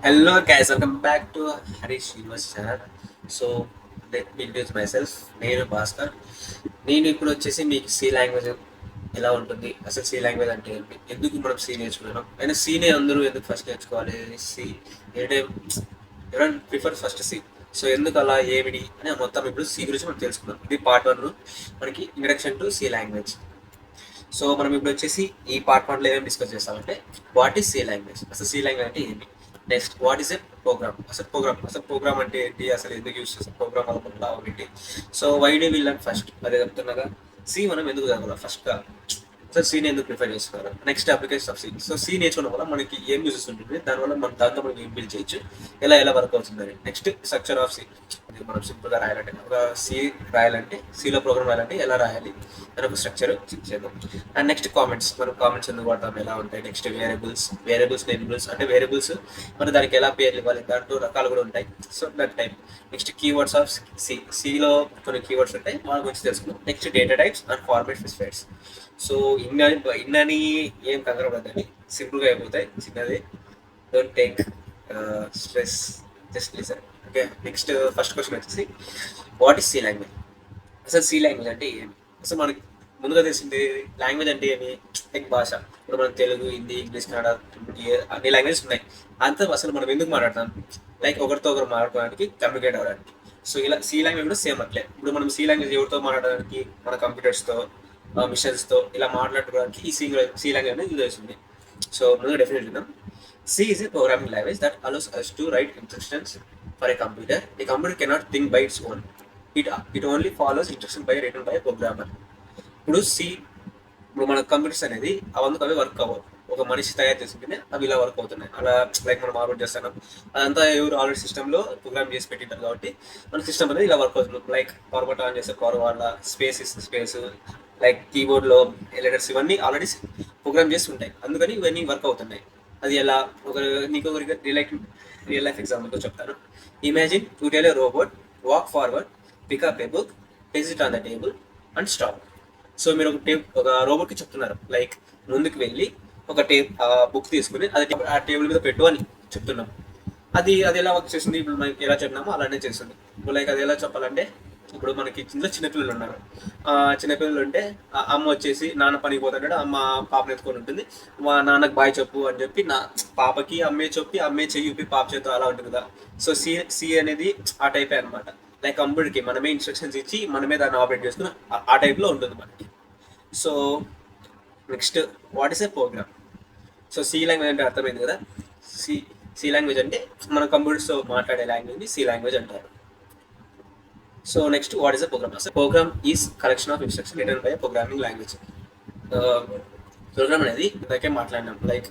Hello guys, welcome back to Harish Universe channel. So let me introduce myself. నేను భాస్కర్. నేను ఇప్పుడు వచ్చేసి మీకు సి లాంగ్వేజ్ ఎలా ఉంటుంది, అసలు సి లాంగ్వేజ్ అంటే ఏంటి, ఎందుకు మనం సి నేర్చుకున్నాం, అయినా సీనే అందరూ ఎందుకు ఫస్ట్ నేర్చుకోవాలి, సి ఏ టైం ఎవరైనా ప్రిఫర్ ఫస్ట్ సి. సో ఎందుకు అలా ఏమిటి అని మొత్తం ఇప్పుడు సి గురించి మనం తెలుసుకున్నాం. ఇది పార్ట్ 1 మనకి introduction to C language. So మనం ఇప్పుడు వచ్చేసి ఈ పార్ట్ 1లో ఏమేమి డిస్కస్ చేస్తామంటే వాట్ ఈస్ సి లాంగ్వేజ్, అసలు సి లాంగ్వేజ్ అంటే ఏంటి, next what is a program, అసలు ప్రోగ్రామ్ అంటే ఏంటి, అసలు ఎందుకు యూస్ చేస్తాం ప్రోగ్రామ్ వల్ల లాభం ఏంటి. So why do we learn first, అదే చెప్తున్నాగా. సి మనం ఎందుకు చదవాలి ఫస్ట్గా, సో సీని ఎందుకు ప్రిఫర్ చేస్తున్నారు, next application of C. So C నేర్చుకోవడం వల్ల మనకి ఏం యూజెస్ ఉంటుంది, దానివల్ల మనం దాంతో మనం ఏం బిల్డ్ చేయొచ్చు, ఎలా వర్క్ అవుతుందని. నెక్స్ట్ స్ట్రక్చర్ ఆఫ్ సి, మనం సింపుల్గా రాయాలంటే ఒక సి రాయాలంటే, సిలో ప్రోగ్రామ్ రాయాలంటే ఎలా రాయాలి అని ఒక స్ట్రక్చర్ చేద్దాం. అండ్ నెక్స్ట్ కామెంట్స్, మనం కామెంట్స్ ఎందుకు వాడతాం, ఎలా ఉంటాయి. నెక్స్ట్ వేరియబుల్స్ వేరియబుల్స్ అంటే వేరియబుల్స్ మరి దానికి ఎలా పేర్లు ఇవ్వాలి, దాంట్లో రకాలు కూడా ఉంటాయి. So that type. Next keywords of సిలో కొన్ని కీవర్డ్స్ ఉంటాయి, మన గురించి తెలుసుకుందాం. Next data types and format specifieds. So ఇన్నని ఏం కంగారు పడద్దండి, సింపుల్గా అయిపోతాయి, చిన్నది. Don't take stress, just listen. Okay, next first question వచ్చేసి వాట్ ఈస్ సి లాంగ్వేజ్. అసలు సి లాంగ్వేజ్ అంటే ఏమి, అసలు మనకి ముందుగా తెలిసింది లాంగ్వేజ్ అంటే ఏమి, లైక్ భాష. ఇప్పుడు మనం తెలుగు, హిందీ, ఇంగ్లీష్, కన్నడ, అన్ని లాంగ్వేజెస్ ఉన్నాయి. అంతా అసలు మనం ఎందుకు మాట్లాడతాం, లైక్ ఒకరితో ఒకరు మాట్లాడుకోవడానికి, కమ్యూనికేట్ అవ్వడానికి. సో ఇలా సి లాంగ్వేజ్ కూడా సేమ్ అట్లే. ఇప్పుడు మనం సి లాంగ్వేజ్ ఎవరితో మాట్లాడడానికి, మన కంప్యూటర్స్తో, మిషన్స్తో ఇలా మాట్లాడుకోవడానికి ఈ సి లాంగ్వేజ్ అనేది యూజ్ అవుతుంది. సో ముందుగా డెఫినేట్ చూద్దాం. C is a programming language that allows us to write instructions for a computer. A computer cannot think by its own. It only follows instruction by written by a programmer. ఇప్పుడు C, ఇప్పుడు మన computers అనేది అవందుకు అవి work అవ్వవు, ఒక మనిషి తయారు చేసుకుంటేనే అవి ఇలా వర్క్ అవుతున్నాయి. అలా లైక్ మనం ఆర్డర్ చేస్తున్నాం, అదంతా ఎవరు ఆల్రెడీ సిస్టంలో ప్రోగ్రామ్ చేసి పెట్టింటారు కాబట్టి మన సిస్టమ్ అనేది ఇలా వర్క్ అవుతుంది. లైక్ పవర్ బటన్ ఆన్ చేస్తే పవర్ వాళ్ళ స్పేస్, లైక్ కీబోర్డ్లో లెటర్స్ ఇవన్నీ ఆల్రెడీ ప్రోగ్రామ్ చేసి ఉంటాయి, అందుకని ఇవన్నీ వర్క్ అవుతున్నాయి. అది ఎలా, నీకు ఒక రియల్ లైఫ్ ఎగ్జాంపుల్తో చెప్తాను. Imagine you tell a robot walk forward, pick up a book, place it on the table and stop. So మీరు ఒక రోబోట్కి చెప్తున్నారు, లైక్ ముందుకు వెళ్ళి ఒక బుక్ తీసుకుని అది ఆ టేబుల్ మీద పెట్టు అని చెప్తున్నాం. అది ఎలా వర్క్ చేస్తుంది, ఇప్పుడు మనకి ఎలా చెప్పినామో అలానే చేస్తుంది. ఇప్పుడు లైక్ అది ఎలా చెప్పాలంటే, ఇప్పుడు మనకి చిన్నపిల్లలు ఉన్నారు. చిన్నపిల్లలు ఉంటే అమ్మ వచ్చేసి నాన్న పనికి పోతాడు, అమ్మ పాపను ఎత్తుకొని ఉంటుంది. మా నాన్నకు బాయ్ చెప్పు అని చెప్పి పాపకి అమ్మే చెప్పి, అమ్మే చెయ్యి ఊపి పాప చేతో అలా ఉంటుంది కదా. సో సి అనేది ఆ టైపే అనమాట. లైక్ కంప్యూటర్కి మనమే ఇన్స్ట్రక్షన్స్ ఇచ్చి మనమే దాన్ని ఆపరేట్ చేసుకుని ఆ టైప్లో ఉంటుంది మనకి. So next what is a program. So C language అంటే అర్థమైంది కదా. సి సి లాంగ్వేజ్ అంటే మన కంప్యూటర్స్తో మాట్లాడే లాంగ్వేజ్ని సి లాంగ్వేజ్ అంటారు. So next what is a program. అసలు program is collection of instruction written by programming language. Program అనేది ఇందాకే మాట్లాడినాం, లైక్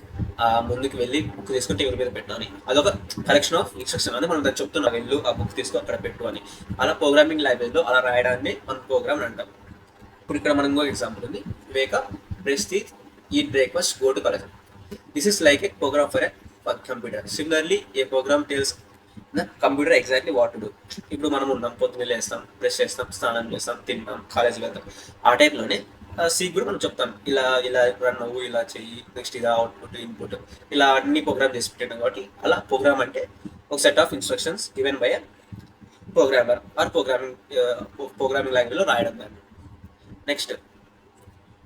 ముందుకు వెళ్ళి బుక్ తీసుకుని టేబుల్ మీద పెట్టాలి, అదొక కలెక్షన్ ఆఫ్ ఇన్స్ట్రక్షన్ అని మనం దాన్ని చెప్తున్నాం, వెళ్ళు ఆ బుక్ తీసుకు అక్కడ పెట్టు అని. అలా ప్రోగ్రామింగ్ లాంగ్వేజ్లో అలా రాయడాన్ని మనం ప్రోగ్రామ్ అంటాం. ఇప్పుడు ఇక్కడ మనం ఇంకో ఎగ్జాంపుల్ ఉంది, wake up, brush teeth, eat breakfast, go to college. This is like a program for a computer. Similarly a program tells the computer exactly what to do. ఇప్పుడు మనం ఉన్నాం, పొద్దున్న లేస్తాం, బ్రష్ చేస్తాం, స్నానం చేస్తాం, తింటాం, కాలేజీకి వెళ్తాం. ఆ టైప్లోనే సి కూడా మనం చెప్తాం, ఇలా రన్ అవ్వు, ఇలా చెయ్యి, నెక్స్ట్ ఇలా అవుట్పుట్ ఇన్పుట్, ఇలా అన్ని ప్రోగ్రామ్ చేసి పెట్టాం. కాబట్టి అలా ప్రోగ్రామ్ అంటే ఒక set of instructions given by a programmer or programming లాంగ్వేజ్లో రాయడం దాన్ని. Next,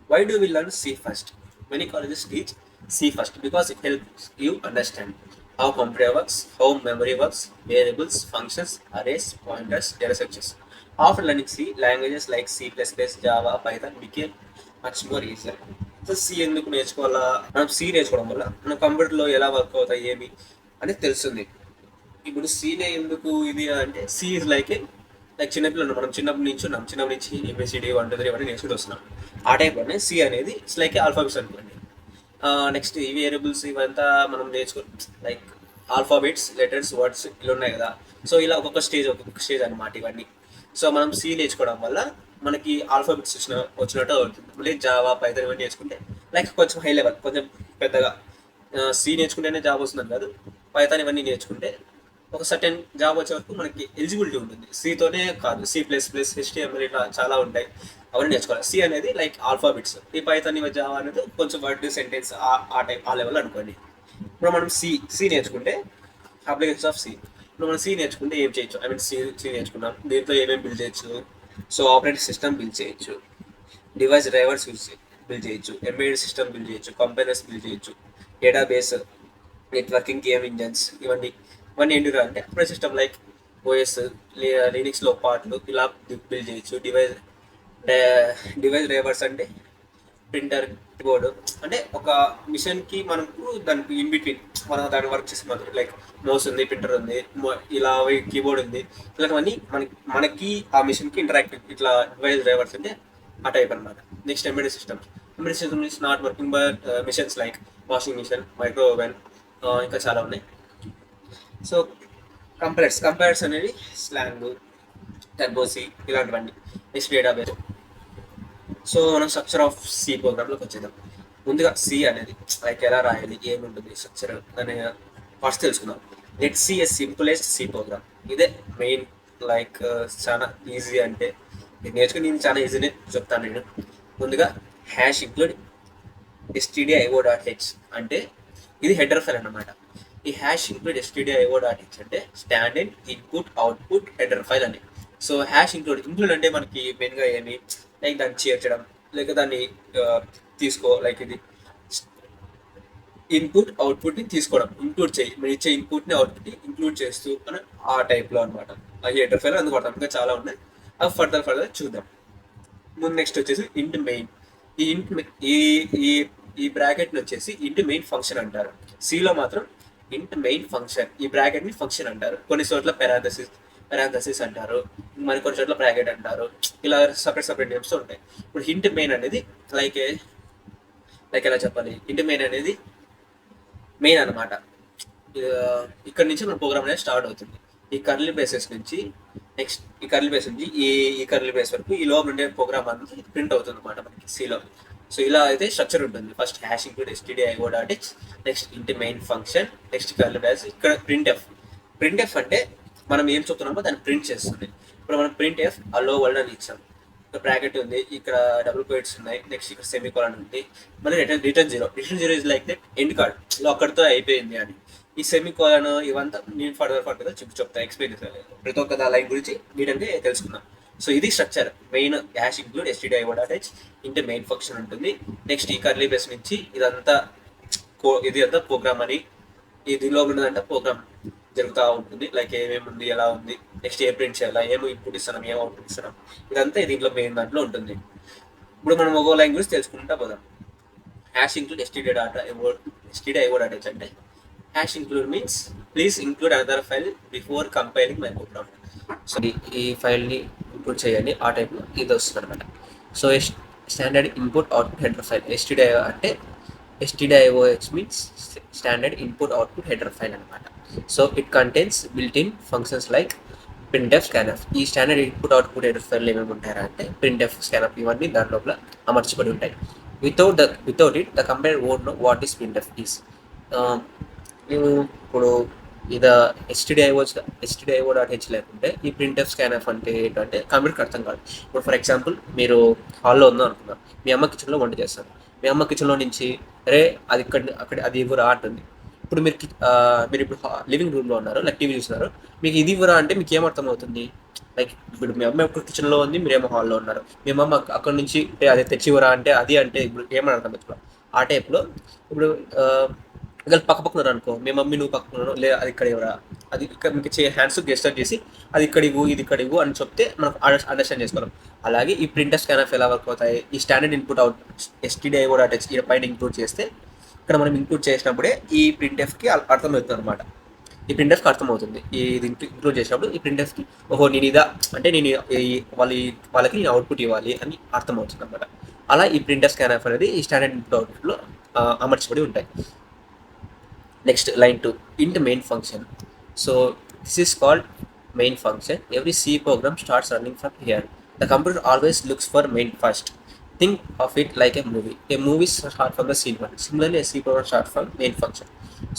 why do we learn C first? Many colleges teach C first because it helps you understand how computer works, how memory works, variables, functions, arrays, pointers, data structures. After learning C, languages like C++, Java, Python became much more easier. So C ఎందుకు నేర్చుకోవాలా, మనం C నేర్చుకోవడం వల్ల మన కంప్యూటర్లో ఎలా work అవుతాయి ఏమి అనేది తెలుస్తుంది. ఇప్పుడు సీనే ఎందుకు ఇది అంటే, సి ఇస్ లైక్ చిన్నపిల్లలు, మనం చిన్నప్పటి నుంచి ABCD 1 2 3 ఇవన్నీ నేర్చుకుంటూ వస్తున్నాం. ఆ టైప్లోనే సి అనేది ఇట్స్ లైక్ ఆల్ఫాబెట్స్ అనుకోండి. నెక్స్ట్ ఈ వేరియబుల్స్ ఇవంతా మనం లైక్ ఆల్ఫాబెట్స్, లెటర్స్, వర్డ్స్ ఇలా ఉన్నాయి కదా. సో ఇలా ఒక్కొక్క స్టేజ్ అనమాట ఇవన్నీ. సో మనం సి నేర్చుకోవడం వల్ల మనకి ఆల్ఫాబెట్స్ వచ్చినట్టు అవుతుంది. మళ్ళీ జావా, పైథాన్ ఇవన్నీ నేర్చుకుంటే లైక్ కొంచెం హై లెవెల్, కొంచెం పెద్దగా. సి నేర్చుకుంటేనే జాబ్ వస్తుందని కాదు, పైథాన్ ఇవన్నీ నేర్చుకుంటే ఒక సర్టెన్ జాబ్ వచ్చే వరకు మనకి ఎలిజిబిలిటీ ఉంటుంది. సితోనే కాదు, C++, HTML ఇట్లా చాలా ఉంటాయి, అవన్నీ నేర్చుకోవాలి. సి అనేది లైక్ ఆల్ఫాబెట్స్, ఈ పైథాన్ జావా అనేది కొంచెం వర్డ్ సెంటెన్స్ ఆ టైప్ ఆ లెవెల్ అనుకోండి. ఇప్పుడు మనం సి నేర్చుకుంటే అప్లికేషన్స్ ఆఫ్ సి. ఇప్పుడు మనం సి నేర్చుకుంటే ఏం చేయొచ్చు, ఐ మీన్ సి నేర్చుకున్నాం, దీంట్లో ఏమేమి బిల్డ్ చేయొచ్చు. సో ఆపరేటింగ్ సిస్టమ్ బిల్డ్ చేయొచ్చు, డివైస్ డ్రైవర్స్ బిల్డ్ చేయొచ్చు, ఎంబెడెడ్ సిస్టమ్ బిల్డ్ చేయొచ్చు, కంపైలర్స్ బిల్డ్ చేయొచ్చు, డేటాబేస్, నెట్వర్కింగ్, గేమ్ ఇంజన్స్, ఇవన్నీ ఏంటివి అంటే ఆపరేటింగ్ సిస్టమ్ లైక్ ఓఎస్, లినిక్స్లో పార్ట్లు ఇలా బిల్డ్ చేయొచ్చు. డివైస్ డ్రైవర్స్ అంటే ప్రింటర్, కీబోర్డ్, అంటే ఒక మిషన్కి మనకు దానికి ఇన్ బిట్వీన్ మనం దాని వర్క్ చేస్తున్నాం, లైక్ మౌస్ ఉంది, ప్రింటర్ ఉంది, ఇలా కీబోర్డ్ ఉంది, ఇలాంటివన్నీ మనకి ఆ మిషన్కి ఇంటరాక్టివ్ ఇట్లా డివైస్ డ్రైవర్స్ అంటే ఆ టైప్ అనమాట. Next embedded system is not working but machines like washing machine, micro oven, ఇంకా చాలా ఉన్నాయి. సో కంపైలర్స్ అనేవి స్లాంగ్, టర్బోసి ఇలాంటివన్నీ. Next database. సో మనం స్ట్రక్చర్ ఆఫ్ సి ప్రోగ్రామ్లోకి వచ్చేద్దాం. ముందుగా సి అనేది లైక్ ఎలా రాయాలి, ఏముంటుంది స్ట్రక్చర్ అనే ఫస్ట్ తెలుసుకుందాం. Let C A simplest C program. ఇదే మెయిన్, లైక్ చాలా ఈజీ, అంటే ఇది నేర్చుకుని నేను చాలా ఈజీనే చెప్తాను నేను. ముందుగా హ్యాష్ ఇంక్లూడ్ stdio.h అంటే ఇది హెడర్ ఫైల్ అన్నమాట. ఈ హ్యాష్ ఇంక్లూడ్ stdio.h అంటే standard input output header file అని. సో హ్యాష్ ఇంక్లూడ్ అంటే మనకి మెయిన్గా ఏమి, లైక్ దాన్ని చేర్చడం, లేక దాన్ని లైక్ ఇది ఇన్పుట్ అవుట్పుట్ని తీసుకోవడం, ఇంక్లూడ్ చేయి, మీరు ఇచ్చే ఇన్పుట్ని అవుట్పుట్ని ఇంక్లూడ్ చేస్తూ అని ఆ టైప్లో అనమాట. ఆ హెడర్ ఫైల్ అందుకు పడతాం, ఇంకా చాలా ఉన్నాయి, అవి ఫర్దర్ చూద్దాం. ముందు నెక్స్ట్ వచ్చేసి ఇంట్ మెయిన్. ఈ ఇంట్ ఈ ఈ ఈ బ్రాకెట్ని వచ్చేసి ఇంట్ మెయిన్ ఫంక్షన్ అంటారు. సిలో మాత్రం ఇంట్ మెయిన్ ఫంక్షన్, ఈ బ్రాకెట్ని ఫంక్షన్ అంటారు. కొన్ని చోట్ల పెరాంథసిస్ అంటారు, మరి కొన్ని చోట్ల బ్రాకెట్ అంటారు, ఇలా సపరేట్ నేమ్స్ ఉంటాయి. ఇప్పుడు ఇంట్ మెయిన్ అనేది లైక్ ఎలా చెప్పాలి, ఇంట్ మెయిన్ అనేది మెయిన్ అనమాట. ఇక్కడ నుంచి మన ప్రోగ్రామ్ అనేది స్టార్ట్ అవుతుంది. ఈ కర్లీ బ్రేసెస్ నుంచి నెక్స్ట్ ఈ కర్లీ బ్రేస్ నుంచి ఈ కర్లీ బ్రేస్ వరకు ఈ లోపల ఉండే ప్రోగ్రామ్ అనేది ప్రింట్ అవుతుంది అనమాట మనకి సిలో. సో ఇలా అయితే స్ట్రక్చర్ ఉంటుంది. First hash include stdio.h, next int main function, next curly brace, ఇక్కడ ప్రింట్ ఎఫ్ అంటే మనం ఏం చెప్తున్నామో దాన్ని ప్రింట్ చేస్తుంది. ఇప్పుడు మనం ప్రింట్ ఎఫ్ అలో వరల్డ్ అని ఇచ్చాం, ఇక్కడ బ్రాకెట్ ఉంది, ఇక్కడ డబుల్ కోట్స్ ఉన్నాయి, నెక్స్ట్ ఇక్కడ సెమీకోలన్ ఉంది, మళ్ళీ return zero is like that end card లో అక్కడితో అయిపోయింది అని. ఈ సెమీకోలన్ ఇవంతా నేను ఫర్దర్ చెప్తా, ఎక్స్ప్లెయిన్ చేస్తాను, ప్రతి ఒక్క లైన్ గురించి నీటంటే తెలుసుకుందాం. సో ఇది structure. Main hash include stdio.h ఇంటే మెయిన్ ఫంక్షన్ ఉంటుంది. నెక్స్ట్ ఈ కర్లీ బ్రేస్ నుంచి ఇది అంతా ప్రోగ్రామ్ అని, దీనిలో ఉన్నదంటే ప్రోగ్రామ్ జరుగుతూ ఉంటుంది, లైక్ ఏమేమి ఉంది, ఎలా ఉంది, నెక్స్ట్ ఏ ప్రింట్ చేయాలా, ఏమో ఇన్పుట్ ఇస్తున్నాం, ఏమో అవుట్పుట్ ఇస్తున్నాం, ఇదంతా దీంట్లో మెయిన్ దాంట్లో ఉంటుంది. ఇప్పుడు మనం ఒక్కో లైన్ గురించి తెలుసుకుంటా పోదాం. హ్యాష్ ఇంక్లూడ్ stdio.h అంటే hash include means please include another file before compiling my program. So ఈ ఫైల్ని ఇంక్లూడ్ చేయండి, ఆ టైప్లో ఇది వస్తుంది అనమాట. So standard input output header file. stdio అంటే stdioh means standard input output header file అనమాట. So it contains built in functions like printf, scanf. ఈ standard input output header file ఏమేమి ఉంటారా అంటే printf, scanf ఇవన్నీ దాని లోపల అమర్చబడి ఉంటాయి. Without it the compiler won't know what is printf is. మేము ఇప్పుడు ఇది stdio.h లేకుంటే ఈ printf, scanf అంటే ఏంటంటే కంప్యూటర్కి అర్థం కాదు. ఇప్పుడు ఫర్ ఎగ్జాంపుల్ మీరు హాల్లో ఉందో అనుకున్నాం, మీ అమ్మ కిచెన్లో వంట చేస్తారు, మీ అమ్మ కిచెన్లో నుంచి రే అది అక్కడ అది ఇవ్వరా అంటుంది. ఇప్పుడు మీరు ఇప్పుడు లివింగ్ రూమ్లో ఉన్నారు, లైక్ టీవీ చూస్తున్నారు, మీకు ఇది ఇవ్వరా అంటే మీకు ఏమర్థం అవుతుంది, లైక్ ఇప్పుడు మీ అమ్మ ఒక కిచెన్లో ఉంది, మీరేమో హాల్లో ఉన్నారు, మీ అమ్మ అక్కడ నుంచి అది తెచ్చివరా అంటే అది అంటే ఇప్పుడు ఏమని అర్థం అవుతుంది. ఆ టైప్లో ఇప్పుడు ఒకవేళ పక్కన అనుకో, మీ మమ్మీ నువ్వు పక్కన లేదా అది ఇక్కడ ఇవ్వరా, అది ఇక్కడ మీకు హ్యాండ్స్ గెస్టర్ చేసి అది ఇక్కడ ఇవ్వు, ఇది ఇక్కడ ఇవ్వు అని చెప్తే మనం అండర్స్టాండ్ చేసుకోవాలి. అలాగే ఈ ప్రింటర్, స్కానర్ ఎలా వర్క్ అవుతాయి, ఈ స్టాండర్డ్ ఇన్పుట్ అవుట్ stdio.h ఈ పైన ఇంక్లూడ్ చేస్తే, ఇక్కడ మనం ఇంక్లూడ్ చేసినప్పుడే ఈ printfకి అర్థమవుతుంది అనమాట. ఈ printfకి అర్థమవుతుంది, ఇది ఇంక్లూడ్ చేసినప్పుడు ఈ printfకి ఓహో నేను ఇదా అంటే నేను వాళ్ళకి నేను అవుట్పుట్ ఇవ్వాలి అని అర్థమవుతుంది అనమాట. అలా ఈ ప్రింటర్, స్కానర్ అనేది ఈ స్టాండర్డ్ ఇన్పుట్ అవుట్పుట్లో అమర్చబడి ఉంటాయి. Next line 2, int main function. So this is called main function. Every C program starts running from here. The computer always looks for main first. Think of it like a movie. A movie starts from the scene 1. Similarly, a C program starts from main function.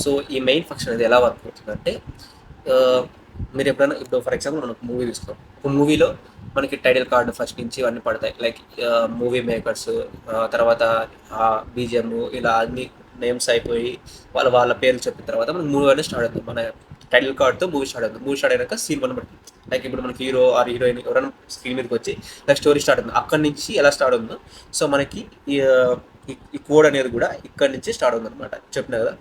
So ఈ main function అనేది ఎలా work అవుతుందంటే, మీరు ఎప్పుడైనా ఇప్పుడు for example మనం ఒక movie చూస్తాం, ఒక మూవీలో మనకి టైటిల్ కార్డు ఫస్ట్ నుంచి అన్నీ పడతాయి, లైక్ మూవీ మేకర్స్, తర్వాత బీజిఎం, ఇలా అన్ని నేమ్స్ అయిపోయి వాళ్ళ పేర్లు చెప్పిన తర్వాత మనకు మూవీ అనేది స్టార్ట్ అవుతుంది. మన టైటిల్ కార్డ్తో మూవీ స్టార్ట్ అవుతుంది. మూవీ స్టార్ట్ అయినాక సీన్ 1 బట్టి లైక్ ఇప్పుడు మనకి హీరో ఆర్ హీరోయిన్ ఎవరైనా స్క్రీన్ మీదకి వచ్చి లైక్ స్టోరీ స్టార్ట్ అవుతుంది. అక్కడి నుంచి ఎలా స్టార్ట్ అవుతుందో సో మనకి ఈ కోడ్ అనేది కూడా ఇక్కడ నుంచి స్టార్ట్ అవుతుంది అనమాట. చెప్పిన కదా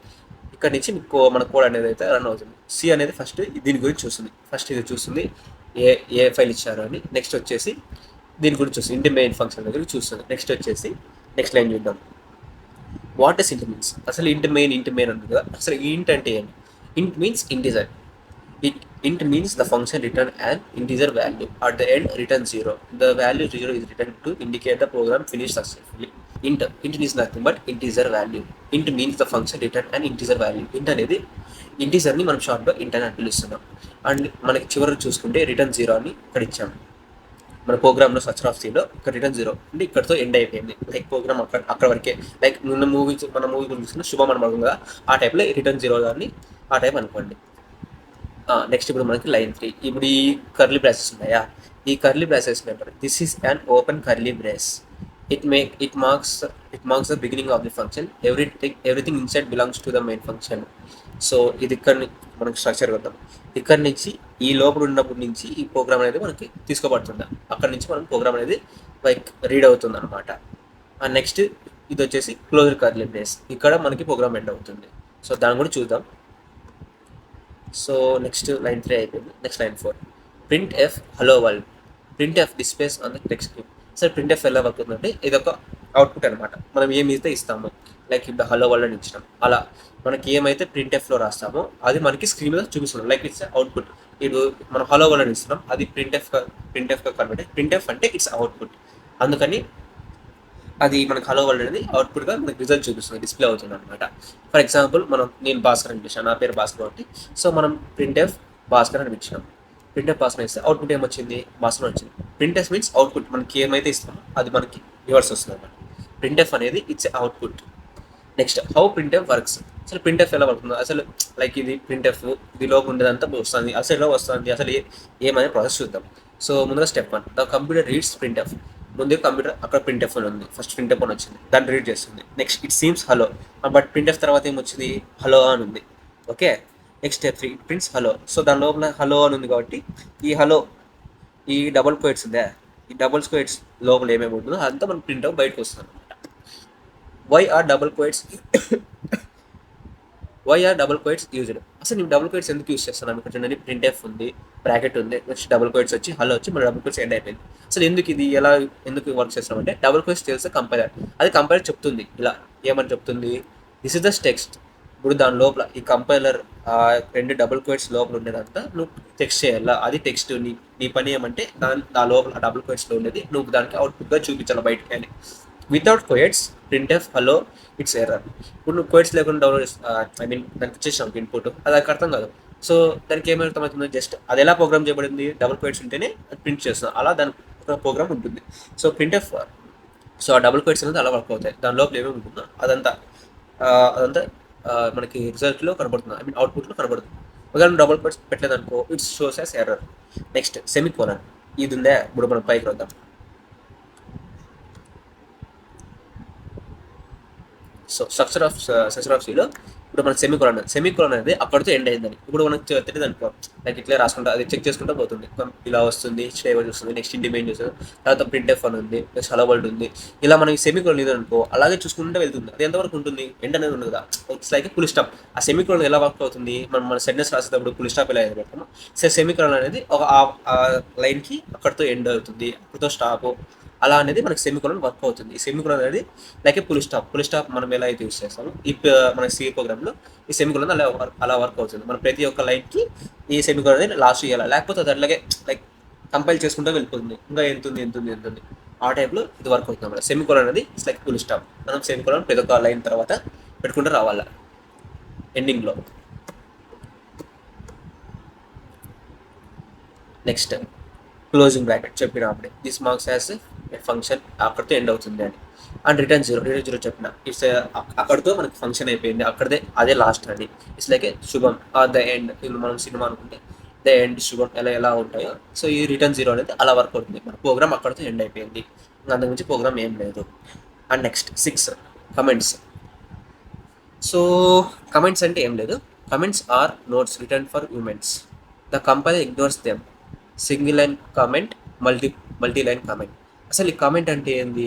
ఇక్కడ నుంచి మన కోడ్ అనేది అయితే రన్ అవుతుంది. సి అనేది ఫస్ట్ దీని గురించి చూస్తుంది. ఫస్ట్ ఇది చూస్తుంది ఏ ఫైల్ ఇచ్చారు అని. నెక్స్ట్ వచ్చేసి దీని గురించి చూస్తుంది, ఇంటి మెయిన్ ఫంక్షన్ దగ్గర చూస్తుంది. నెక్స్ట్ వచ్చేసి నెక్స్ట్ లైన్ చూద్దాం. వాట్ ఇస్ ఇంట్ మీన్స్? అసలు ఇంట్ మెయిన్ ఉంది కదా, అసలు ఇంట్ అంటే ఏంటి? ఇంట్ means integer. Int means the function return an integer value. At the end, return 0. The value 0 is returned to indicate the program finished successfully. Int is nothing but integer value. Int means the function return an integer value. Int అనేది ఇంటీజర్ని మనం షార్ట్గా int అని పిలుస్తున్నాం. And మనకి చివరి చూసుకుంటే return 0 అని ఇక్కడ ఇచ్చాము. మన ప్రోగ్రామ్లో స్ట్రక్చర్ ఆఫ్ సీలో ఇక్కడ రిటర్న్ 0 అంటే ఇక్కడతో ఎండ్ అయిపోయింది. లైక్ ప్రోగ్రామ్ అక్కడ వరకే. లైక్ మన మూవీ గురించి చూసుకున్న శుభం అనుకోవడం కదా, ఆ టైప్లో రిటర్న్ 0 కానీ ఆ టైప్ అనుకోండి. నెక్స్ట్ ఇప్పుడు మనకి లైన్ 3. ఇప్పుడు ఈ కర్లీ బ్రాసెస్ ఉన్నాయా, ఈ curly braces number this is an open curly brace. It marks the beginning of the function. Everything inside belongs to the main function. So ఇది ఇక్కడ మనకి స్ట్రక్చర్ వద్దాం. ఇక్కడ నుంచి ఈ లోపల ఉన్నప్పటి నుంచి ఈ ప్రోగ్రామ్ అనేది మనకి తీసుకోబడుతుంది. అక్కడ నుంచి మనం ప్రోగ్రామ్ అనేది లైక్ రీడ్ అవుతుంది అనమాట. నెక్స్ట్ ఇది వచ్చేసి క్లోజ్డ్ కర్లీ బ్రేస్. ఇక్కడ మనకి ప్రోగ్రామ్ ఎండ్ అవుతుంది. సో దాన్ని కూడా చూద్దాం. సో నెక్స్ట్ లైన్ 3 అయిపోయింది. Next line 4. Print f hello world. Print f displays on the text screen. సరే ప్రింట్ ఎఫ్ ఎలా వర్క్ అవుతుందంటే ఇది ఒక అవుట్పుట్ అనమాట. మనం ఏమైతే ఇస్తామో లైక్ ఇప్పుడు హలో వరల్డ్ అని ఇచ్చినాం, అలా మనకి ఏమైతే ప్రింట్ ఎఫ్లో రాస్తామో అది మనకి స్క్రీన్ మీద చూపిస్తున్నాం. Like it's output. ఇప్పుడు మనం హలో వరల్డ్ అని ఇస్తున్నాం, అది ప్రింట్ ఎఫ్గా కన్వర్ట్. ప్రింట్ ఎఫ్ అంటే ఇట్స్ అవుట్పుట్. అందుకని అది మనకు హలో వరల్డ్ అనేది అవుట్పుట్గా మనకి రిజల్ట్ చూపిస్తుంది, డిస్ప్లే అవుతుంది అనమాట. ఫర్ ఎగ్జాంపుల్ నేను భాస్కర్ అని పిలిచాను, నా పేరు భాస్కర్ కాబట్టి సో మనం ప్రింట్ ఎఫ్ భాస్కర్ అని పిలిచాం. ప్రింట్ ఎఫ్ భాస్కర్ ఇస్తే అవుట్పుట్ ఏమొచ్చింది? భాస్కర్ వచ్చింది. Print f means output. మనకి ఏమైతే ఇస్తామో అది మనకి రివర్స్ వస్తుంది అనమాట. ప్రింట్ ఎఫ్ అనేది it's output. Next how print f works. అసలు ప్రింట్ ఎఫ్ ఎలా వర్క్ అసలు లైక్ ఇది ప్రింట్ ఎఫ్ ఇది లోపు ఉండేదంతా వస్తుంది, అసలు ఎలా వస్తుంది, అసలు ఏమనే ప్రాసెస్ చూద్దాం. సో ముందుగా step 1, the computer reads print f. ముందే కంప్యూటర్ అక్కడ ప్రింట్ ఎఫ్ అని ఉంది, ఫస్ట్ ప్రింట్ ఎఫ్ అని వచ్చింది, దాన్ని రీడ్ చేస్తుంది. Next it seems hello, but print F తర్వాత ఏమొచ్చింది? హలో అని ఉంది. Okay, next step 3, it prints hello. So దాని లోపల హలో అని ఉంది కాబట్టి ఈ హలో ఈ డబుల్ క్వైట్స్ ఉందా, ఈ డబుల్ క్వైట్స్ లోపల ఏమేమి ఉంటుందో అంతా మనం ప్రింట్ అవుట్ బయటకు వస్తుంది అనమాట. Why are double quotes used? అసలు నేను డబుల్ క్వైట్స్ ఎందుకు యూజ్ చేస్తాను? ఇక్కడ చూడండి ప్రింట్ ఎఫ్ ఉంది, బ్రాకెట్ ఉంది, నెక్స్ట్ డబుల్ క్వైట్స్ వచ్చి హలో వచ్చి మన డబుల్ క్వైట్స్ ఎండ్ అయిపోయింది. అసలు ఎందుకు వర్క్ చేస్తామంటే డబుల్ క్వైట్స్ తెలిస్తే కంపైలర్, అది కంపైలర్ చెప్తుంది ఇలా ఏమని చెప్తుంది, దిస్ ఇస్ ద టెక్స్ట్. ఇప్పుడు దాని లోపల ఈ కంపైలర్ రెండు డబుల్ క్వైట్స్ లోపల ఉండేదంతా నువ్వు టెక్స్ట్ చేయాలా, అది టెక్స్ట్. నీ పని ఏమంటే దాని లోపల డబుల్ క్వైట్స్లో ఉండేది నువ్వు దానికి అవుట్పుట్గా చూపించాలి బయటకి అని. Without quotes print f hello it's error. ఇప్పుడు నువ్వు క్వైట్స్ లేకుండా డౌన్లోడ్ దానికి ఇచ్చేసాం ఇన్పుట్, అది అర్థం కాదు. సో దానికి ఏమర్థమవుతుంది, జస్ట్ అది ఎలా ప్రోగ్రామ్ చేయబడింది, డబుల్ క్వైట్స్ ఉంటేనే అది ప్రింట్ చేస్తుంది, అలా దాని ప్రోగ్రామ్ ఉంటుంది. సో ప్రింట్ ఎఫ్ సో ఆ డబుల్ క్వైట్స్ అనేది అలా వర్క్ అవుతాయి. దాని లోపల ఏమేమి ఉంటుందో అదంతా మనకి రిజల్ట్లో కనబడుతుంది, అవుట్పుట్లో కనబడుతుంది. ఒకవేళ డబుల్ క్వైట్స్ పెట్టలేదనుకో it's shows as error. Next semicolon. ఇది ఉందా, ఇప్పుడు మనం పైకి వద్దాం. సో స్ట్రక్చర్ ఆఫ్ సీలో ఇప్పుడు మనకి సెమికోలన్ అనేది అక్కడితో ఎండ్ అయిందని ఇప్పుడు మనకు తెలియదు అనుకో, లైక్ ఇట్లా రాసుకుంటా అది చెక్ చేసుకుంటూ పోతుంది, ఇలా వస్తుంది, స్టేబుల్ వస్తుంది, నెక్స్ట్ ఇండిమెయిన్ చూస్తుంది, తర్వాత ప్రింట్ ఎఫ్ అని ఉంది, నెక్స్ట్ హలో వరల్డ్ ఉంది. ఇలా మనం సెమికోలన్ ఇది అనుకో అలాగే చూసుకుంటూ వెళ్తుంది. అది ఎంతవరకు ఉంటుంది? ఎండ్ అనేది ఉంది కదా, ఇట్స్ లైక్ ఫుల్ స్టాప్. ఆ సెమికోలన్ ఎలా వర్క్ అవుతుంది, మన సెంటెన్స్ రాసేటప్పుడు ఫుల్ స్టాప్ ఎలా పెడతాము, సో సెమికోలన్ అనేది ఒక ఆ లైన్కి అక్కడితో ఎండ్ అవుతుంది, అక్కడితో స్టాప్, అలా అనేది మనకి సెమికోలన్ వర్క్ అవుతుంది. ఈ సెమికోలన్ అనేది లైక్ ఏ ఫుల్ స్టాప్ మనం ఎలా అయితే యూస్ చేస్తామో మన సి ప్రోగ్రామ్లో ఈ సెమికోలన్ అలా వర్క్ అవుతుంది. మన ప్రతి ఒక్క లైన్కి ఈ సెమికోలన్ అనేది లాస్ట్ చేయాలి, లేకపోతే అది అట్లాగే లైక్ కంపైల్ చేసుకుంటూ వెళ్ళిపోతుంది, ఇంకా ఎంతుంది ఆ టైప్లో ఇది వర్క్ అవుతుంది అన్నమాట. సెమికోలన్ అనేది ఇట్స్ లైక్ ఫుల్ స్టాప్. మనం సెమికోలన్ ప్రతి ఒక్క లైన్ తర్వాత పెట్టుకుంటూ రావాలా ఎండింగ్లో. నెక్స్ట్ క్లోజింగ్ బ్రాకెట్ చెప్పినప్పుడే దిస్ మార్క్స్ యాజ్ ఫంక్షన్ అక్కడితో ఎండ్ అవుతుంది అని. అండ్ రిటర్న్ జీరో చెప్పిన ఇట్స్ అక్కడితో మనకి ఫంక్షన్ అయిపోయింది, అదే లాస్ట్ అని. ఇట్స్ లైక్ ఏ శుభం ద ఎండ్. ఇప్పుడు మనం సినిమా అనుకుంటే ద ఎండ్ శుభం ఎలా ఉంటాయో, సో ఈ రిటర్న్ 0 అనేది అలా వర్క్ అవుతుంది. మన ప్రోగ్రామ్ అక్కడితో ఎండ్ అయిపోయింది, అంతకుమించి ప్రోగ్రామ్ ఏం లేదు. And next 6 comments. So comments అంటే ఏం లేదు, Comments are notes written for humans. The compiler ignores them. Single line comment, multi line comment. అసలు ఈ కామెంట్ అంటే ఏంది?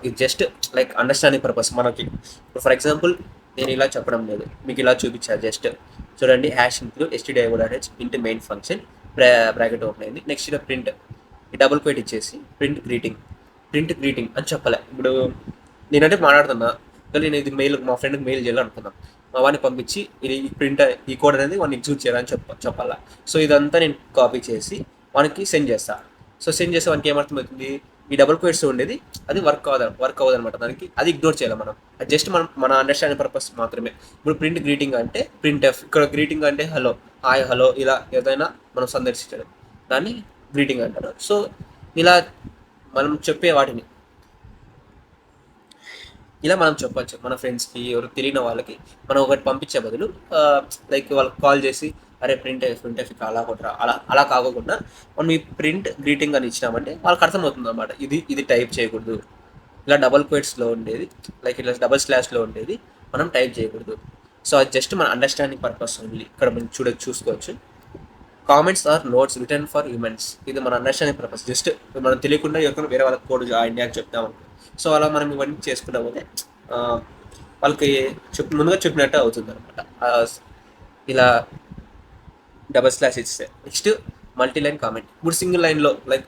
ఇది జస్ట్ లైక్ అండర్స్టాండింగ్ పర్పస్ మనకి. ఇప్పుడు ఫర్ ఎగ్జాంపుల్ నేను ఇలా చెప్పడం లేదు, మీకు ఇలా చూపించాను జస్ట్. చూడండి, hash include stdio.h into main function bracket open అయింది. నెక్స్ట్ ఇలా ప్రింట్, ఈ డబుల్ క్వైట్ ఇచ్చేసి ప్రింట్ గ్రీటింగ్ అని చెప్పలే. ఇప్పుడు నేనంటే మాట్లాడుతున్నా కానీ నేను ఇది మెయిల్ మా ఫ్రెండ్కి మెయిల్ చేయాలనుకున్నాను, మా వాడిని పంపించి ఇది ఈ కోడ్ అనేది వాడిని ఎగ్జిక్యూట్ చేయాలని చెప్పాలా. సో ఇదంతా నేను కాపీ చేసి వానికి సెండ్ చేస్తా. సో సెండ్ చేస్తే వానికి ఏమర్థమవుతుంది, ఈ డబుల్ క్వైట్స్ ఉండేది అది వర్క్ అవ్వదు అనమాట. దానికి అది ఇగ్నోర్ చేయాలి మనం. అది జస్ట్ మన అండర్స్టాండింగ్ పర్పస్ మాత్రమే. ఇప్పుడు ప్రింట్ గ్రీటింగ్ అంటే ప్రింట్ ఎఫ్, ఇక్కడ గ్రీటింగ్ అంటే హలో, హాయ్, హలో, ఇలా ఏదైనా మనం సందర్శించడం దాన్ని గ్రీటింగ్ అంటారు. సో ఇలా మనం చెప్పే వాటిని ఇలా మనం చెప్పచ్చు మన ఫ్రెండ్స్కి, ఎవరు తెలియని వాళ్ళకి. మనం ఒకటి పంపించే బదులు లైక్ వాళ్ళకి కాల్ చేసి అరే ప్రింట్ ఎఫ్ అలా కొట్టరా, అలా కాకుండా మనం ఈ ప్రింట్ గ్రీటింగ్ అని ఇచ్చినామంటే వాళ్ళకి అర్థమవుతుంది అనమాట. ఇది టైప్ చేయకూడదు, ఇలా డబల్ క్వైట్స్లో ఉండేది, లైక్ ఇలా డబల్ స్లాష్లో ఉండేది మనం టైప్ చేయకూడదు. సో అది జస్ట్ మన అండర్స్టాండింగ్ పర్పస్ ఓన్లీ. ఇక్కడ మనం చూసుకోవచ్చు, comments are notes written for humans. ఇది మన అండర్స్టాండింగ్ పర్పస్. జస్ట్ మనం తెలియకుండా ఎవరికైనా వేరే వాళ్ళకి కోడ్ ఇండియాకి చెప్తాం. సో అలా మనం ఇవన్నీ చేసుకుంటా పోతే వాళ్ళకి ముందుగా చెప్పినట్టు అవుతుంది అనమాట. ఇలా డబల్ స్లాష్ ఇస్తే నెక్స్ట్ మల్టీ లైన్ కామెంట్. ఇప్పుడు సింగిల్ లైన్లో లైక్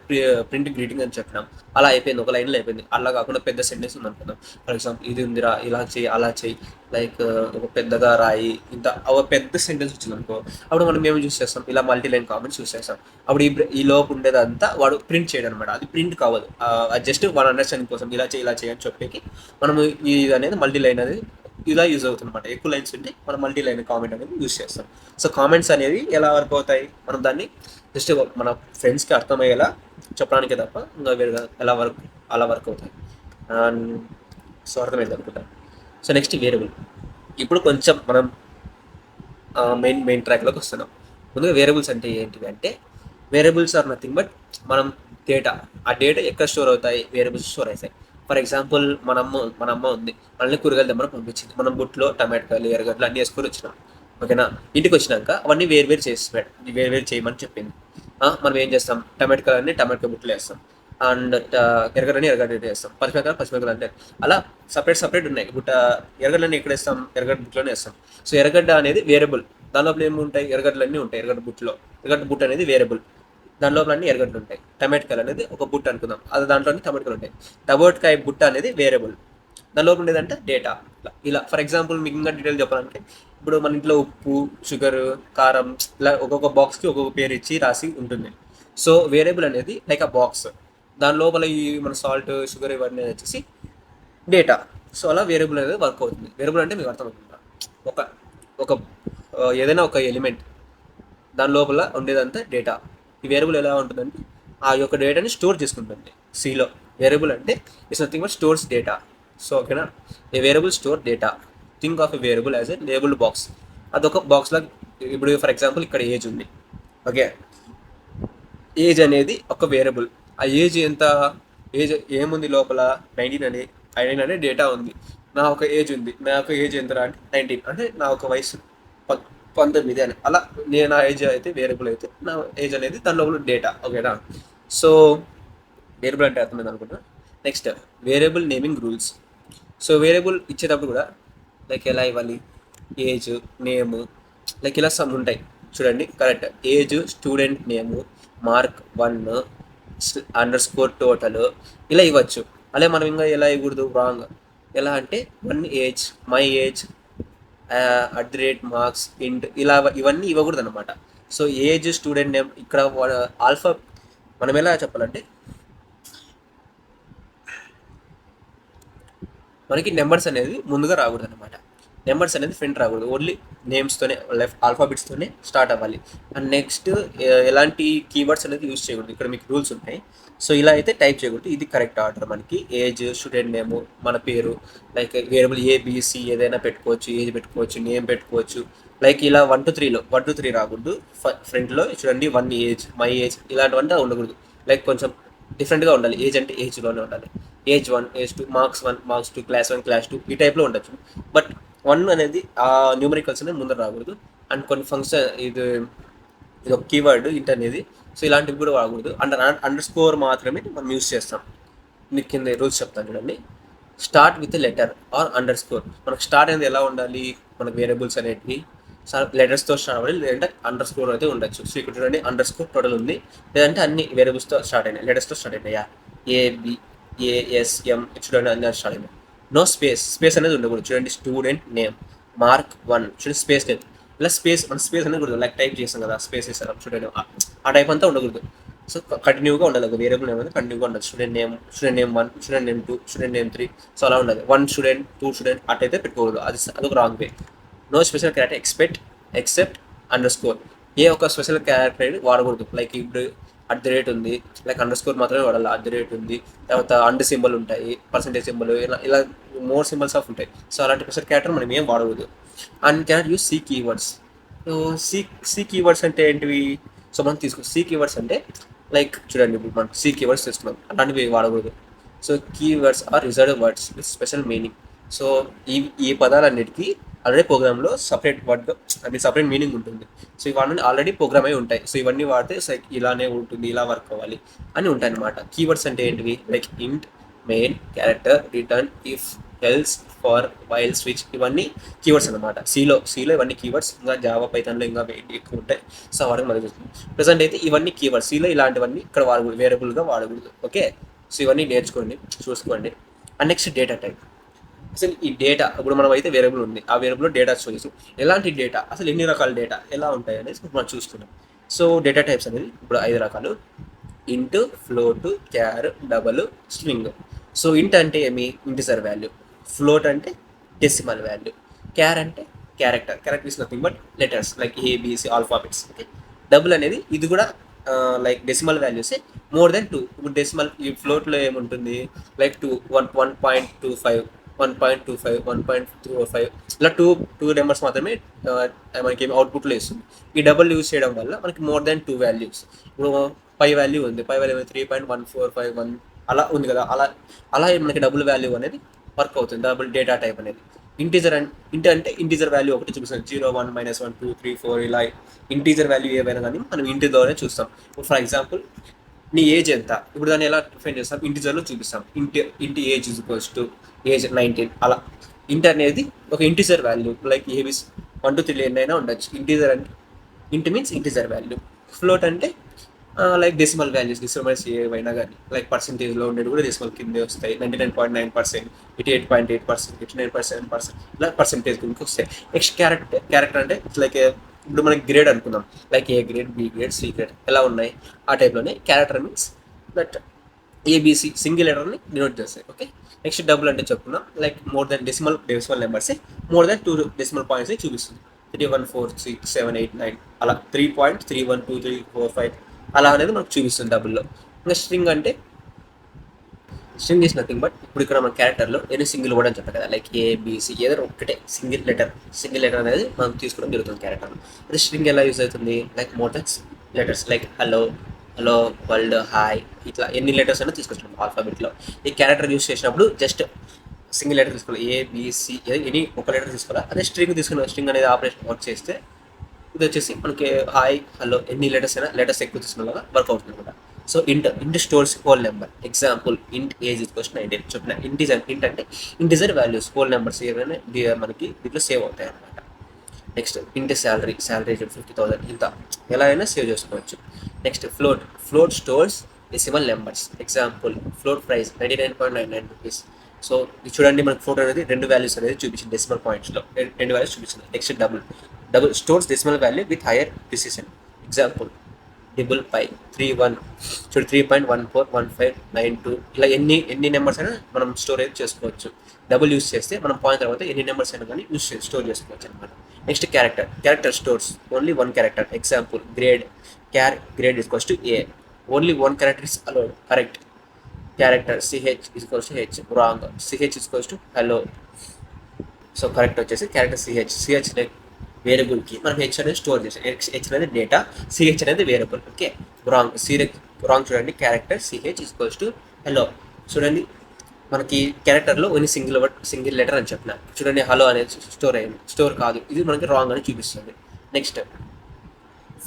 ప్రింట్ గ్రీటింగ్ అని చెప్పినాం, అలా అయిపోయింది, ఒక లైన్లో అయిపోయింది. అలా కాకుండా పెద్ద సెంటెన్స్ ఉంది అనుకుందాం. ఫర్ ఎగ్జాంపుల్ ఇది ఉందిరా, ఇలా చేయి, అలా చేయి, లైక్ ఒక పెద్దగా రాయి, ఇంత ఒక పెద్ద సెంటెన్స్ వచ్చింది అనుకో, అప్పుడు మనం ఏమి చూస్ చేస్తాం, ఇలా మల్టీ లైన్ కామెంట్స్ చూస్ చేస్తాం. అప్పుడు ఈ లోపు ఉండేదంతా వాడు ప్రింట్ చేయడం అనమాట. అది ప్రింట్ కావదు, అది జస్ట్ వాళ్ళ అండర్స్టాండింగ్ కోసం ఇలా చేయి అని చెప్పేకి మనము ఇది అనేది మల్టీ లైన్ అనేది ఇలా యూజ్ అవుతుంది అనమాట. ఎక్కువ లైన్స్ ఉంటే మనం మల్టీ లైన్ కామెంట్ అనేది యూజ్ చేస్తాం. సో కామెంట్స్ అనేవి ఎలా వర్క్ అవుతాయి, మనం దాన్ని జస్ట్ మన ఫ్రెండ్స్కి అర్థమయ్యేలా చెప్పడానికే తప్ప ఇంకా వేరుగా అలా వర్క్ అవుతాయి. సో అర్థమైంది అనుకుంటాను. So next variable. ఇప్పుడు కొంచెం మనం మెయిన్ ట్రాక్లోకి వస్తున్నాం. ముందుగా వేరియబుల్స్ అంటే ఏంటివి అంటే, వేరియబుల్స్ ఆర్ నథింగ్ బట్ మనం డేటా, ఆ డేటా ఎక్కడ స్టోర్ అవుతాయి, వేరియబుల్స్ స్టోర్ అవుతాయి. ఫర్ ఎగ్జాంపుల్ మన అమ్మ ఉంది, మనల్ని కూరగాయలు తెమ్మని పంపించింది. మనం బుట్లో టమాటాలు, ఎర్రగడ్డలు అన్నీ వేసుకొని వచ్చినాం. ఓకేనా, ఇంటికి వచ్చినాక అవన్నీ వేరు చేయమని చెప్పింది. మనం ఏం చేస్తాం, టమాటా బుట్టలు వేస్తాం, అండ్ ఎర్రగడ్డ వేస్తాం, పచ్చిమిరపకాయలు అంటే అలా సపరేట్ ఉన్నాయి. ఎర్రగడ్డలని ఎక్కడ వేస్తాం, ఎర్రగడ్డ బుట్టలోనే వేస్తాం. సో ఎర్రగడ్డ అనేది వేరియబుల్, దాని లోపల ఏమి ఉంటాయి, ఎర్రగడ్డలన్నీ ఉంటాయి. ఎర్రగడ్డ బుట్ట అనేది వేరియబుల్, దాని లోపల అన్ని ఎర్రగడ్డలు ఉంటాయి. టమాటకాయలు అనేది ఒక బుట్ట అనుకుందాం, అది దాంట్లోనే టమాటకాయలు ఉంటాయి. టమాటకాయ బుట్ట అనేది వేరియబుల్, దాని లోపల ఉండేదంటే డేటా. ఇలా ఫర్ ఎగ్జాంపుల్ మీకు ఇంకా డీటెయిల్ చెప్పాలంటే, ఇప్పుడు మన ఇంట్లో ఉప్పు, షుగర్, కారం, ఇలా ఒక్కొక్క బాక్స్కి ఒక్కొక్క పేరు ఇచ్చి రాసి ఉంటుంది. సో వేరియబుల్ అనేది లైక్ ఆ బాక్స్, దాని లోపల ఈ మన సాల్ట్, షుగర్ ఇవన్నీ వచ్చేసి డేటా. సో అలా వేరియబుల్ అనేది వర్క్ అవుతుంది. వేరియబుల్ అంటే మీకు అర్థమవుతుందా, ఒక ఏదైనా ఒక ఎలిమెంట్ దాని లోపల ఉండేదంతా డేటా. ఈ వేరియబుల్ ఎలా ఉంటుందంటే ఆ యొక్క డేటాని స్టోర్ చేసుకుంటుంది సిలో. వేరియబుల్ అంటే it's nothing but stores data. So ఓకేనా, a variable store data. Think of a variable as a labelled box. అదొక బాక్స్లో, ఇప్పుడు ఫర్ ఎగ్జాంపుల్ ఇక్కడ ఏజ్ ఉంది. ఓకే, ఏజ్ అనేది ఒక వేరియబుల్. ఆ ఏజ్ ఏముంది లోపల, 19 అనే డేటా ఉంది. నా ఒక ఏజ్ ఉంది, నా ఒక ఏజ్ ఎంత అంటే 19, అంటే నా ఒక వయసు 19 అని. అలా నా ఏజ్ అయితే వేరియబుల్ అయితే నా ఏజ్ అనేది దాని లోపల డేటా. ఓకేనా, సో వేరియబుల్ అంటే అర్థమైంది అనుకుంటా. Next variable naming rules. So variable ఇచ్చేటప్పుడు కూడా లైక్ ఎలా ఇవ్వాలి, ఏజ్, నేమ్, లైక్ ఇలా సమ్ ఉంటాయి చూడండి. కరెక్ట్, ఏజ్, స్టూడెంట్ నేము, మార్క్ 1, _ టోటల్, ఇలా ఇవ్వచ్చు. అలా మనం ఇంకా ఎలా ఇవ్వకూడదు, రాంగ్. ఎలా అంటే 1 age, my age, @marks, int, ఇలా ఇవన్నీ ఇవ్వకూడదు అనమాట. సో ఏజ్, స్టూడెంట్ నేమ్, ఇక్కడ ఆల్ఫా మనం ఎలా చెప్పాలంటే, మనకి నెంబర్స్ అనేది ముందుగా రాకూడదు అనమాట. నెంబర్స్ అనేది ఫ్రంట్ రాకూడదు, ఓన్లీ నేమ్స్తోనే, ఆల్ఫాబెట్స్తోనే స్టార్ట్ అవ్వాలి. అండ్ నెక్స్ట్ ఎలాంటి కీవర్డ్స్ అనేది యూజ్ చేయకూడదు. ఇక్కడ మీకు రూల్స్ ఉంటాయి. సో ఇలా అయితే టైప్ చేయకూడదు. ఇది కరెక్ట్ ఆర్డర్. మనకి ఏజ్, స్టూడెంట్ నేము, మన పేరు, లైక్ వేరియబుల్ ఏబిసి ఏదైనా పెట్టుకోవచ్చు, ఏజ్ పెట్టుకోవచ్చు, నేమ్ పెట్టుకోవచ్చు. లైక్ ఇలా 1 to 3 రాకూడదు. ఫ్రంట్లో చూడండి 1 ఏజ్, మై ఏజ్, ఇలాంటివంతా ఉండకూడదు. లైక్ కొంచెం డిఫరెంట్గా ఉండాలి. ఏజ్ అంటే ఏజ్లోనే ఉండాలి. Age 1, age 2, marks 1, marks 2, class 1, class 2, ఈ టైప్లో ఉండొచ్చు. బట్ వన్ అనేది ఆ న్యూమరికల్స్ అనేది ముందర రాకూడదు. అండ్ కొన్ని ఫంక్షన్ ఇది ఒక కీవర్డ్ ఇంట్ అనేది. సో ఇలాంటివి కూడా వాడకూడదు. అండర్ స్కోర్ మాత్రమే మనం యూస్ చేస్తాం. మీకు కింద రూల్స్ చెప్తాను చూడండి. Start with letter or underscore. మనకు స్టార్ట్ అనేది ఎలా ఉండాలి, మనకు వేరియబుల్స్ అనేటివి లెటర్స్తో స్టార్ట్ అవ్వాలి, లేదంటే అండర్ స్కోర్ అయితే ఉండొచ్చు. సో ఇక్కడ చూడండి అండర్ స్కోర్ టోటల్ ఉంది, లేదంటే అన్ని వేరియబుల్స్తో స్టార్ట్ అయినాయి, లెటర్స్తో స్టార్ట్ అయినాయా, ఏబి ఏఎస్ఎం చూడండి అన్ని స్టార్ట్ అయినాయి. నో స్పేస్, స్పేస్ అనేది ఉండకూడదు. చూడండి స్టూడెంట్ నేమ్ మార్క్ 1 చూడండి స్పేస్ లేదు. ఇలా స్పేస్ మన స్పేస్ అనేది ఉండదు. లైక్ టైప్ చేస్తాం కదా స్పేస్ ఇస్తారు చూడండి, ఆ టైప్ అంతా ఉండకూడదు. సో కంటిన్యూగా ఉండాలి. ఒక వేరియబుల్ నేమ్ అనేది కంటిన్యూగా ఉండాలి. Student name 1, student name 2, student name 3. So అలా ఉండాలి. 1 స్టూడెంట్ 2 స్టూడెంట్ అటైతే పెట్టుకోకూడదు. అదొక wrong way. No special character except underscore. ఏ ఒక స్పెషల్ క్యారెక్టర్ వాడకూడదు. లైక్ ఇప్పుడు అట్ ది రేట్ ఉంది, లైక్ అండర్ స్కోర్ మాత్రమే వాడాలి. అట్ ది రేట్ ఉంది, తర్వాత అండ్ సింబల్ ఉంటాయి, పర్సెంటేజ్ సింబల్, ఇలా మోర్ సింబల్స్ ఆఫ్ ఉంటాయి. సో అలాంటి స్పెషల్ క్యారెక్టర్ మనం ఏం వాడకూడదు. And cannot use C keywords. So C keywords అంటే ఏంటివి? సో మనం సి కీవర్డ్స్ అంటే లైక్ చూడండి, ఇప్పుడు మనం సి కీవర్డ్స్ తీసుకున్నాం, అలాంటివి వాడకూడదు. So keywords are reserved words with special meaning. So ఈ పదాలన్నిటికీ ఆల్రెడీ ప్రోగ్రామ్లో సపరేట్ వర్డ్ అది సపరేట్ మీనింగ్ ఉంటుంది. సో ఇవన్నీ ఆల్రెడీ ప్రోగ్రామ్ అయి ఉంటాయి. సో ఇవన్నీ వాడితే ఇలానే ఉంటుంది, ఇలా వర్క్ అవ్వాలి అని ఉంటాయి అనమాట. కీవర్డ్స్ అంటే ఏంటివి? లైక్ ఇంట్, main, character, return, if, else, for, while, switch, ఇవన్నీ కీవర్డ్స్ అనమాట. సిలో ఇవన్నీ కీవర్డ్స్. ఇంకా జావా పైథాన్లో ఇంకా ఎక్కువ ఉంటాయి. సో వాడికి మనకి చూస్తుంది. ప్రజెంట్ అయితే ఇవన్నీ కీవర్డ్స్. సిలో ఇలాంటివన్నీ ఇక్కడ వాడకూడదు, వేరియబుల్గా వాడకూడదు. ఓకే, సో ఇవన్నీ నేర్చుకోండి, చూసుకోండి. And next data type. అసలు ఈ డేటా ఇప్పుడు మనం అయితే వేరియబుల్ ఉంది, ఆ వేరియబుల్లో డేటా చూసి ఎలాంటి డేటా, అసలు ఎన్ని రకాల డేటా ఎలా ఉంటాయి అనేది మనం చూసుకున్నాం. సో డేటా టైప్స్ అనేది ఇప్పుడు 5 రకాలు. Int, float, char, double, string. So int అంటే ఏమి? Integer value. ఫ్లోట్ అంటే డెసిమల్ వాల్యూ. క్యార్ అంటే character is nothing but letters like ABC alphabets. Okay, double అనేది ఇది కూడా లైక్ డెసిమల్ వాల్యూసే, మోర్ దెన్ 2. ఇప్పుడు డెసిమల్ ఈ ఫ్లోట్లో ఏముంటుంది, లైక్ 2, 1.25, 1.25, 1.35, ఇలా టూ నెంబర్స్ మాత్రమే మనకి అవుట్పుట్లో ఇస్తుంది. ఈ డబుల్ యూజ్ చేయడం వల్ల మనకి మోర్ దెన్ 2 వాల్యూస్. ఇప్పుడు పై వాల్యూ ఉంది, 3.1451 అలా ఉంది కదా, అలా మనకి డబుల్ వాల్యూ అనేది వర్క్ అవుతుంది, డబుల్ డేటా టైప్ అనేది. ఇంట్ అంటే ఇంటీజర్ వాల్యూ ఒకటి చూపిస్తాం, 0, 1, -1, 2, 3, 4 ఇలా ఇంటీజర్ వాల్యూ ఏవైనా కానీ మనం ఇంటి ద్వారానే చూస్తాం. ఇప్పుడు ఫర్ ఎగ్జాంపుల్ నీ ఏజ్ ఎంత, ఇప్పుడు దాన్ని ఎలా డిఫైన్ చేస్తాం? ఇంటిజర్లో చూపిస్తాం. ఇంటి ఏజ్ ఏజ్ 19 అలా. ఇంట్ అనేది ఒక integer value, like AB is 1 to 3 ఎన్నైనా ఉండొచ్చు. ఇంటిజర్ అంటే ఇంట్ మీన్స్ ఇంటిజర్ వాల్యూ. ఫ్లోట్ అంటే లైక్ డెసిమల్ వాల్యూస్, డెసిమల్స్ ఏవైనా కానీ, లైక్ పర్సెంటేజ్లో ఉండేది కూడా డెసిమల్ కిందే వస్తాయి. 99.9%, 88.8%, 89.7%, ఇలా పర్సెంటేజ్ కిందకి వస్తాయి. నెక్స్ట్ క్యారెక్టర్ అంటే లైక్ ఇప్పుడు మనకి గ్రేడ్ అనుకుందాం, like A grade, B grade, C grade ఎలా ఉన్నాయి, ఆ టైప్లోనే character means that ABC single లెటర్ని డినోట్ చేస్తాయి. ఓకే, నెక్స్ట్ డబుల్ అంటే చెప్పుకున్నాం, like more then decimal numbers, more then 2 decimal points చూపిస్తుంది. 3, 1, 4, 6, 7, 8, 9 అలా 3.312345 అలా అనేది మనకు చూపిస్తుంది డబుల్లో. ఇంకా స్ట్రింగ్ అంటే స్ట్రింగ్ ఈస్ నథింగ్ బట్ ఇప్పుడు ఇక్కడ మన క్యారెక్టర్లో ఎన్ని సింగిల్ వర్డ్ అని చెప్పారు కదా, లైక్ ఏబిసి ఏదైనా ఒకటే సింగిల్ లెటర్ అనేది మనం తీసుకోవడం జరుగుతుంది క్యారెక్టర్లో. అదే స్ట్రింగ్ ఎలా యూజ్ అవుతుంది? Like more then letters, like hello world, hi, ఇట్లా ఎన్ని లెటర్స్ అయినా తీసుకొచ్చాం ఆల్ఫాబెట్లో. ఈ క్యారెక్టర్ యూజ్ చేసినప్పుడు జస్ట్ సింగిల్ లెటర్ తీసుకోవాలి, ఏబిసి ఎనీ ఒక లెటర్ తీసుకోవాలి. అదే స్ట్రింగ్ తీసుకున్న స్ట్రింగ్ అనేది ఆపరేషన్ వర్క్ చేస్తే ఇది వచ్చేసి మనకి హాయ్, హలో ఎన్ని లెటర్స్ అయినా లెటర్స్ ఎక్కువ తీసుకున్న వర్క్ అవుతుంది అనమాట. సో ఇంట్ స్టోర్స్ హోల్ నెంబర్. ఎగ్జాంపుల్ ఇంట్ ఏజ్ ఈక్వల్స్ 19 చెప్పిన. ఇంట్ అంటే ఇంటిజర్ వాల్యూస్, హోల్ నెంబర్స్ ఏవైనా మనకి దీంట్లో సేవ్ అవుతాయి అనమాట. నెక్స్ట్ ఇంట్ శాలరీ 50,000 ఇంత ఎలా అయినా సేవ్ చేసుకోవచ్చు. Next float stores decimal numbers. Example float price 99.99 rupees. So చూడండి మనకి ఫ్లోట్ అనేది 2 వాల్యూస్ అనేది చూపించింది, డెసిమల్ పాయింట్స్లో 2 వాల్యూస్ చూపించింది. Next double stores decimal value with higher precision. Example double pi 3.141592 ఇలా ఎన్ని నెంబర్స్ అయినా మనం స్టోరేజ్ చేసుకోవచ్చు. డబుల్ యూస్ చేస్తే మనం పాయింట్ తర్వాత ఎన్ని నెంబర్స్ అయినా కానీ స్టోర్ చేసుకోవచ్చు అనమాట. Next character stores only 1 character. Example grade equals to A, only 1 character is allowed. Correct character CH equals to H, wrong CH equals to hello. So correct వచ్చేసి character CH like వేరియబుల్కి మనం H అనేది store చేసాం, H అనేది data, CH అనేది variable. Okay, wrong చూడండి, character CH equals to hello. చూడండి మనకి క్యారెక్టర్లో ఓన్లీ సింగిల్ లెటర్ అని చెప్పిన. చూడండి హలో అనేది స్టోర్ అయ్యింది, స్టోర్ కాదు, ఇది మనకి రాంగ్ అని చూపిస్తుంది. Next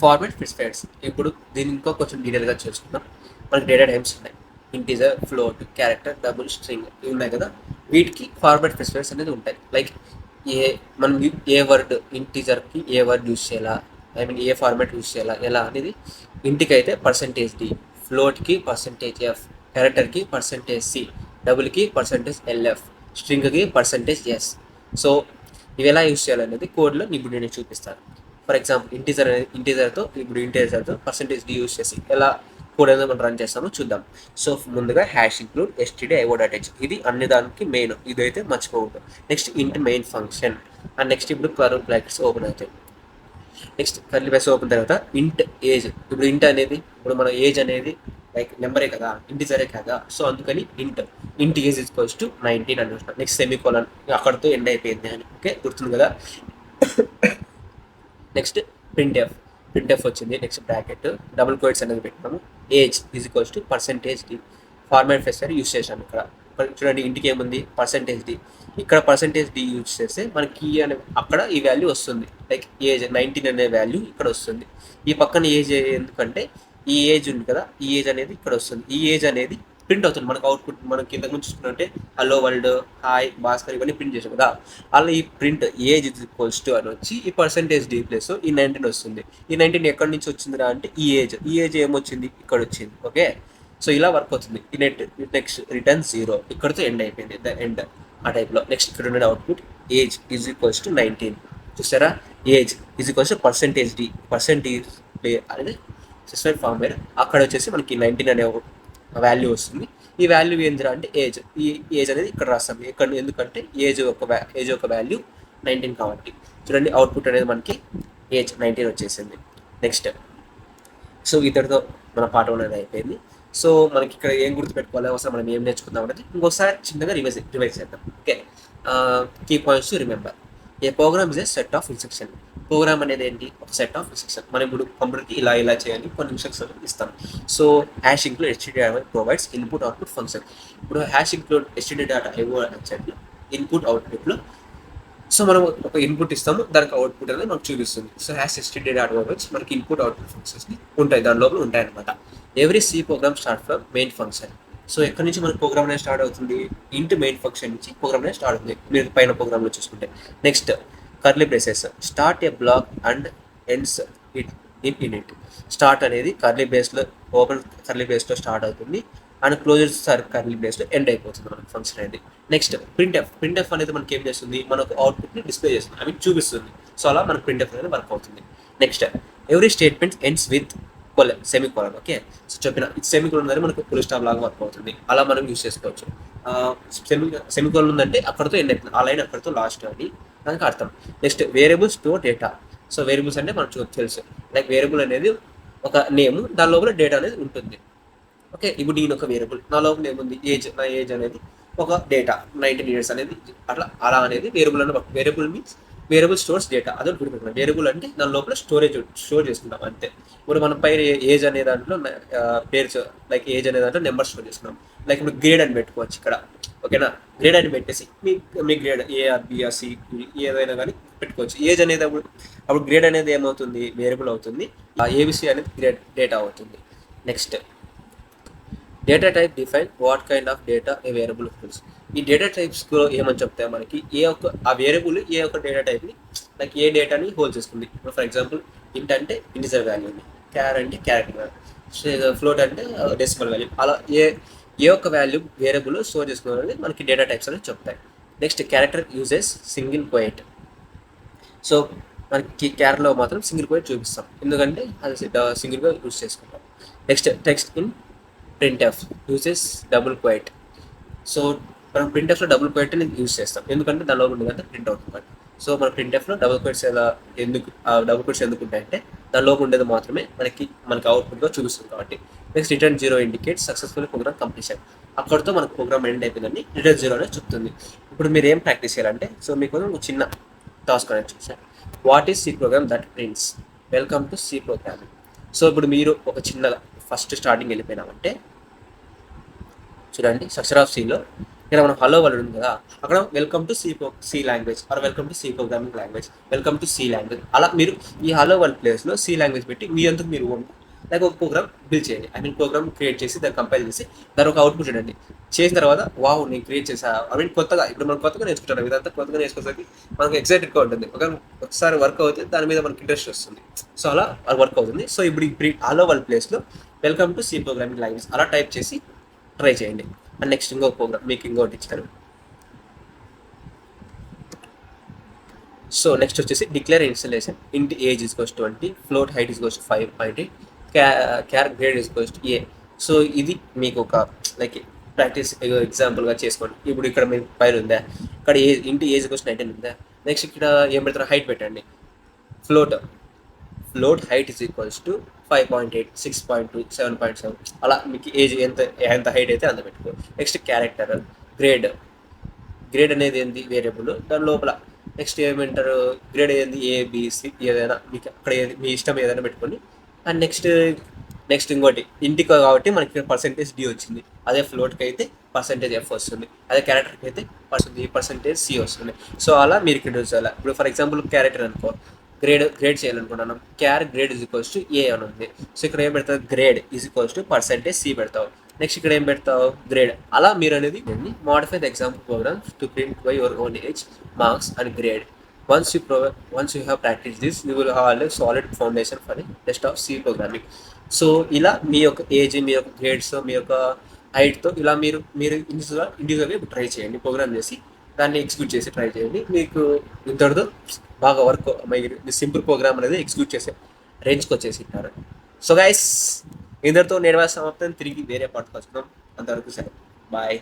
format specifiers. ఇప్పుడు దీన్ని ఇంకా కొంచెం డీటెయిల్గా చేసుకుందాం. మనకి డేటా టైప్స్ ఉన్నాయి, integer, float, character, double, string ఇవి ఉన్నాయి కదా. వీటికి ఫార్మాట్ స్పెసిఫైర్స్ అనేది ఉంటాయి. లైక్ ఏ మనం ఏ వర్డ్ ఇంటీజర్కి ఏ వర్డ్ యూస్ చేయాలా, I mean A format use చేయాలా ఎలా అనేది. ఇంటికి అయితే %d, ఫ్లోట్కి %f, క్యారెక్టర్కి %c, డబుల్కి %lf, స్ట్రింగ్కి %s. సో ఇవి ఎలా యూస్ చేయాలనేది కోడ్లో ఇప్పుడు నేను చూపిస్తాను. ఫర్ ఎగ్జాంపుల్ ఇంటీజర్తో %d యూస్ చేసి ఎలా కోడ్ అనేది మనం రన్ చేస్తామో చూద్దాం. సో ముందుగా #include stdio.h, ఇది అన్ని దానికి మెయిన్, ఇదైతే మర్చిపోవద్దు. నెక్స్ట్ ఇంట్ మెయిన్ ఫంక్షన్, అండ్ నెక్స్ట్ ఇప్పుడు కర్లీ బ్రాకెట్స్ ఓపెన్ అవుతాయి. నెక్స్ట్ కర్లీ బ్రాకెట్స్ ఓపెన్ తర్వాత ఇంట్ ఏజ్. ఇప్పుడు ఇంట్ అనేది ఇప్పుడు మన ఏజ్ అనేది లైక్ నెంబరే కదా, ఇంటిజరే కదా. సో అందుకని ఇంట్ ఏజ్ =19 అని చూస్తాం. నెక్స్ట్ సెమీకోలన్, అక్కడితో ఎండ్ అయిపోయింది అని. ఓకే, గుర్తుంది కదా. నెక్స్ట్ ప్రింట్ ఎఫ్ వచ్చింది. నెక్స్ట్ బ్రాకెట్ డబుల్ కోట్స్ అనేది పెట్టినాము. Age %d, format fester use చేసాము. ఇక్కడ చూడండి ఇంటికి ఏముంది %d, ఇక్కడ %d యూజ్ చేస్తే మనకి కీ అనే అక్కడ ఈ వాల్యూ వస్తుంది. లైక్ ఏజ్ 19 అనే వాల్యూ ఇక్కడ వస్తుంది. ఈ పక్కన ఏజ్ ఎందుకంటే ఈ ఏజ్ ఉంది కదా, ఈ ఏజ్ అనేది ఇక్కడ వస్తుంది. ఈ ఏజ్ అనేది ప్రింట్ అవుతుంది మనకు అవుట్పుట్. మనం కింద ముందు చూసుకుంటే హలో వరల్డ్, హాయ్ భాస్కర్ ఇవన్నీ ప్రింట్ చేసాం కదా. అలా ఈ ప్రింట్ ఏజ్ అని వచ్చి ఈ %d ప్లస్ ఈ 19 వస్తుంది. ఈ 19 ఎక్కడి నుంచి వచ్చిందిరా అంటే ఈ ఏజ్ ఏమొచ్చింది ఇక్కడ వచ్చింది. ఓకే, సో ఇలా వర్క్ అవుతుంది. ఈ నెక్స్ట్ రిటర్న్ 0, ఇక్కడితో ఎండ్ అయిపోయింది, ద ఎండ్ ఆ టైప్లో. నెక్స్ట్ ఇక్కడ ఉండే అవుట్పుట్ ఏజ్ =19. చూసారా, ఏజ్ %d, %d అనేది స్పెసిఫైడ్ ఫార్మేట్. అక్కడ వచ్చేసి మనకి 19 అనే వాల్యూ వస్తుంది. ఈ వాల్యూ ఏందిరా అంటే ఏజ్, ఈ ఏజ్ అనేది ఇక్కడ రాస్తాం. ఇక్కడ ఎందుకంటే ఏజ్ ఒక వాల్యూ 19 కాబట్టి. చూడండి అవుట్పుట్ అనేది మనకి ఏజ్ 19 వచ్చేసింది. నెక్స్ట్ సో ఇద్దరితో మన పాఠం అనేది అయిపోయింది. సో మనకి ఇక్కడ ఏం గుర్తుపెట్టుకోవాలి, అవసరం మనం ఏం నేర్చుకుందాం అనేది ఇంకోసారి చిన్నగా రివైజ్ చేద్దాం. Okay, key points to remember. A program is a set of instruction. Program అనేది ఏంటి, ఒక సెట్ ఆఫ్ ఇన్స్ట్రక్షన్. మనం ఇప్పుడు కంప్యూటర్కి ఇలా చేయాలి కొన్ని ఇన్స్ట్రక్షన్ ఇస్తాం. So #include stdio provides input output function. ఇప్పుడు #include stdio.io అని ఇన్పుట్ అవుట్పుట్లో సో మనం ఒక ఇన్పుట్ ఇస్తాము, దానికి అవుట్పుట్ అనేది మనకు చూపిస్తుంది. సో #stdio.io మనకి ఇన్పుట్ అవుట్పుట్ ఫంక్షన్స్ ఉంటాయి, దాని లోపల ఉంటాయి అనమాట. Every C program start from main function. So ఎక్కడి నుంచి మన ప్రోగ్రామ్ అనేది స్టార్ట్ అవుతుంది, ఇంట్ మెయిన్ ఫంక్షన్ నుంచి ప్రోగ్రామ్ అనేది స్టార్ట్ అవుతుంది మీరు పైన ప్రోగ్రామ్లో చూసుకుంటే. Next curly braces, start a block and ends it in it. Start అనేది కర్లీ బ్రేస్లో ఓపెన్ కర్లీ బ్రేస్లో స్టార్ట్ అవుతుంది, అండ్ క్లోజెస్ కర్లీ బ్రేస్లో ఎండ్ అయిపోతుంది మనకి ఫంక్షన్ అనేది. నెక్స్ట్ ప్రింట్ఎఫ్ అనేది మనకి ఏం చేస్తుంది, మనకు అవుట్పుట్ని డిస్ప్లే చేస్తుంది, అవి చూపిస్తుంది. సో అలా మనకు ప్రింట్ఎఫ్ అనేది వర్క్ అవుతుంది. Next every statement ends with semicolon. Okay, so చెప్పిన సెమీకోలన్ అనేది మనకు ఫుల్ స్టాప్ లాగా వర్క్ అవుతుంది, అలా మనం యూస్ చేసుకోవచ్చు. సెమీకోలన్ ఉందంటే అక్కడితో ఎండ్ అవుతుంది, ఆ లైన్ అక్కడితో లాస్ట్ అని దానికి అర్థం. Next variable store data. So variables అంటే మనకు తెలుసు, లైక్ వేరియబుల్ అనేది ఒక నేమ్, దాని లోపల డేటా అనేది ఉంటుంది. ఓకే, ఇప్పుడు నేను ఒక వేరియబుల్, నా లోపల ఏముంది నా ఏజ్ అనేది ఒక డేటా 19 years అనేది అలా అనేది వేరియబుల్ అని. Variable means variable stores data, అదే గుర్తుపెట్టుకున్నాం. వేరియబుల్ అంటే దాని లోపల స్టోర్ చేసుకుంటాం అంతే. ఇప్పుడు మనం పైన ఏజ్ అనే దాంట్లో పేరు లైక్ ఏజ్ అనే దాంట్లో నెంబర్ స్టోర్ చేసుకున్నాం. లైక్ ఇప్పుడు గ్రేడ్ అని పెట్టుకోవచ్చు ఇక్కడ. ఓకేనా, గ్రేడ్ అని పెట్టేసి మీ గ్రేడ్ ఏఆర్ బిఆర్ సి ఏదైనా కానీ పెట్టుకోవచ్చు. ఏజ్ అనేది అప్పుడు గ్రేడ్ అనేది ఏమవుతుంది, వేరియబుల్ అవుతుంది. ఏబిసి అనేది గ్రేడ్ డేటా అవుతుంది. Next data type define what kind of data A variable holds. ఈ డేటా టైప్స్లో ఏమని చెప్తాయి మనకి, ఆ వేరియబుల్ ఏ ఒక్క డేటా టైప్ని లైక్ ఏ డేటాని హోల్డ్ చేసుకుంది. ఇప్పుడు ఫర్ ఎగ్జాంపుల్ ఇంట్ అంటే ఇంటిజర్ వాల్యూని, క్యార్ అంటే క్యారెక్టర్ వాల్యూ, ఫ్లోట్ అంటే డెసిమల్ వాల్యూ. అలా ఏ ఒక్క వాల్యూ వేరియబుల్ స్టోర్ చేసుకోవాలని మనకి డేటా టైప్స్ అనేది చెప్తాయి. Next character uses single quote. So మనకి క్యారెక్టర్లో మాత్రం సింగిల్ కోయెట్ చూపిస్తాం, ఎందుకంటే అది సింగిల్గా యూజ్ చేసుకుంటాం. Next text in printf uses double quote. So మనం ప్రింట్ఎఫ్లో డబుల్ కోయెట్ అనేది యూజ్ చేస్తాం, ఎందుకంటే దానిలో ఉండదంటే ప్రింట్ అవుతుంది. సో మన ప్రింట్ఎఫ్లో డబుల్ కోయెట్స్ డబుల్ కోయెట్స్ ఎందుకు ఉంటాయంటే దానిలో ఉండేది మాత్రమే మనకి అవుట్పుట్గా చూపిస్తుంది కాబట్టి. Next return 0 indicate successful program completion. అక్కడితో మనకు ప్రోగ్రామ్ ఎండ్ అయిపోయిందని రిటర్న్ 0 అనేది చెప్తుంది. ఇప్పుడు మీరు ఏం ప్రాక్టీస్ చేయాలంటే, సో మీకు ఒక చిన్న టాస్క్ అనేది చూసాను. What is C program that prints? Welcome to C programming. So ఇప్పుడు మీరు ఒక చిన్నగా ఫస్ట్ స్టార్టింగ్ వెళ్ళిపోయినామంటే చూడండి, స్ట్రక్చర్ ఆఫ్ సిలో ఇక్కడ మనం హలో వరల్డ్ ఉంది కదా, అక్కడ welcome to C language or welcome to C programming language, welcome to C language, అలా మీరు ఈ హలో వరల్డ్ ప్లేస్లో సి లాంగ్వేజ్ పెట్టి మీ అంతకు మీరు లైక్ ఒక ప్రోగ్రామ్ బిల్డ్ చేయండి. ఐ మీన్ ప్రోగ్రామ్ క్రియేట్ చేసి దాన్ని కంపైల్ చేసి దాని ఒక అవుట్పుట్ చూడండి. చేసిన తర్వాత వావ్ నేను క్రియేట్ చేసా, ఐ మీన్ కొత్తగా ఇప్పుడు మనం కొత్తగా నేర్చుకుంటాం, ఇదంతా కొత్తగా నేర్చుకోవడానికి మనకు ఎక్సైటెడ్గా ఉంటుంది. ఒకసారి వర్క్ అవుతే దాని మీద మనకి ఇంట్రెస్ట్ వస్తుంది. సో అలా వర్క్ అవుతుంది. సో ఇప్పుడు హలో వరల్డ్ ప్లేస్లో welcome to C programming language అలా టైప్ చేసి ట్రై చేయండి. అండ్ నెక్స్ట్ ఇంకో ప్రోగ్రామ్ మీకు ఇంకోటి ఇచ్చారు. సో నెక్స్ట్ వచ్చేసి declare installation int age is cost 20, float height is cost 5.8, char grade is cost A. So ఇది మీకు ఒక లైక్ ప్రాక్టీస్ ఎగ్జాంపుల్గా చేసుకోండి. ఇప్పుడు ఇక్కడ మీకు పైన ఉందా, ఇక్కడ ఇంటి ఏజ్ కోస్ట్ 19 ఉందా, నెక్స్ట్ ఇక్కడ ఏం పెడతారు, హైట్ పెట్టండి. Float float height is equals to 5.8, 6.2, 7.7, అలా మీకు ఏజ్ ఎంత ఎంత హైట్ అయితే అంత పెట్టుకో. నెక్స్ట్ క్యారెక్టర్ గ్రేడ్, గ్రేడ్ అనేది ఏంది వేరియబుల్, దాని లోపల నెక్స్ట్ ఏమంటారు గ్రేడ్ ఏంది ఏబిసి ఏదైనా మీకు అక్కడ ఏది మీ ఇష్టం ఏదైనా పెట్టుకొని. అండ్ నెక్స్ట్ ఇంకోటి ఇంటికి కాబట్టి మనకి పర్సెంటేజ్ డి వచ్చింది, అదే ఫ్లోట్కి అయితే పర్సెంటేజ్ ఎఫ్ వస్తుంది, అదే క్యారెక్టర్కి అయితే పర్సెంటేజ్ సి వస్తుంది. సో అలా మీరు ఇక్కడ చూసాలి. ఇప్పుడు ఫర్ ఎగ్జాంపుల్ క్యారెక్టర్ అనుకో, గ్రేడ్ చేయాలనుకుంటున్నాను, grade is equals to A అని ఉంది. సో ఇక్కడ ఏం పెడతావు, grade is equals to percentage C పెడతావు. నెక్స్ట్ ఇక్కడ ఏం పెడతావు, గ్రేడ్. అలా మీరు అనేది modify the example programs to print by your own age, marks and grade. Once you have practiced this, you will have a solid foundation for the rest of C programming. So ఇలా మీ యొక్క age, మీ యొక్క grades, మీ యొక్క హైట్తో ఇలా మీరు ఇండివిజువల్గా try చేయండి, programme చేసి దాన్ని ఎగ్జిక్యూట్ చేసి ట్రై చేయండి. మీకు ఇంతటితో బాగా వర్క్ మీ సింపుల్ ప్రోగ్రామ్ అనేది ఎగ్జిక్యూట్ చేసే రేంజ్కి వచ్చేసి ఉంటారు. సో గైస్ ఇంతటితో నేర్వా సమాప్తం. తిరిగి వేరే పాటకు వస్తున్నాం. అంతవరకు సరే, బాయ్.